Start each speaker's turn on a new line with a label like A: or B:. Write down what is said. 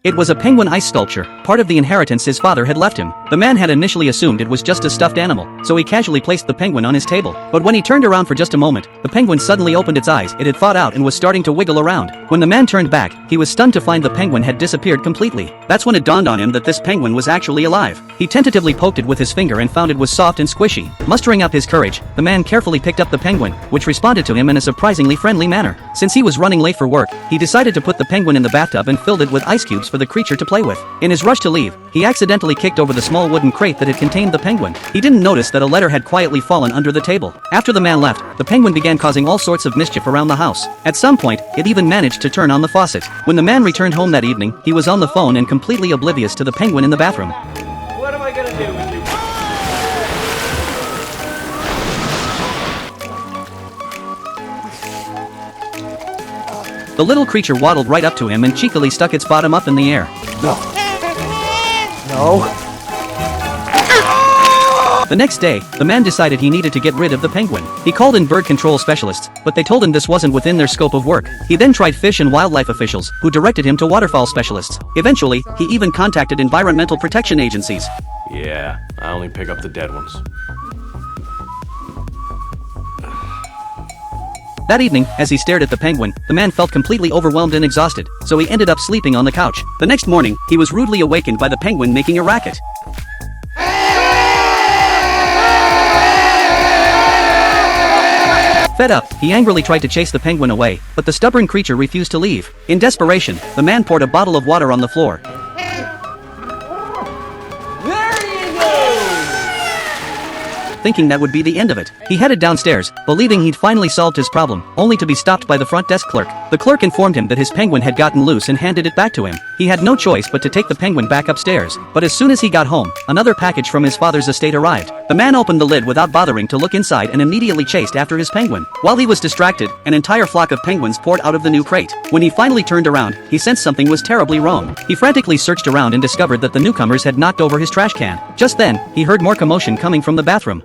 A: It was a penguin ice sculpture, part of the inheritance his father had left him. The man had initially assumed it was just a stuffed animal, so he casually placed the penguin on his table. But when he turned around for just a moment, the penguin suddenly opened its eyes. It had thawed out and was starting to wiggle around. When the man turned back, he was stunned to find the penguin had disappeared completely. That's when it dawned on him that this penguin was actually alive. He tentatively poked it with his finger and found it was soft and squishy. Mustering up his courage, the man carefully picked up the penguin, which responded to him in a surprisingly friendly manner. Since he was running late for work, he decided to put the penguin in the bathtub and filled it with ice cubes for the creature to play with. In his rush to leave, he accidentally kicked over the small wooden crate that had contained the penguin. He didn't notice that a letter had quietly fallen under the table. After the man left, the penguin began causing all sorts of mischief around the house. At some point, it even managed to turn on the faucet. When the man returned home that evening, he was on the phone and completely oblivious to the penguin in the bathroom.
B: What am I gonna do with you?
A: The little creature waddled right up to him and cheekily stuck its bottom up in the air.
B: No. No.
A: The next day, the man decided he needed to get rid of the penguin. He called in bird control specialists, but they told him this wasn't within their scope of work. He then tried fish and wildlife officials, who directed him to waterfowl specialists. Eventually, he even contacted environmental protection agencies.
B: Yeah, I only pick up the dead ones.
A: That evening, as he stared at the penguin, the man felt completely overwhelmed and exhausted, so he ended up sleeping on the couch. The next morning, he was rudely awakened by the penguin making a racket. Fed up, he angrily tried to chase the penguin away, but the stubborn creature refused to leave. In desperation, the man poured a bottle of water on the floor. Thinking that would be the end of it. He headed downstairs, believing he'd finally solved his problem, only to be stopped by the front desk clerk. The clerk informed him that his penguin had gotten loose and handed it back to him. He had no choice but to take the penguin back upstairs. But as soon as he got home, another package from his father's estate arrived. The man opened the lid without bothering to look inside and immediately chased after his penguin. While he was distracted, an entire flock of penguins poured out of the new crate. When he finally turned around, he sensed something was terribly wrong. He frantically searched around and discovered that the newcomers had knocked over his trash can. Just then, he heard more commotion coming from the bathroom.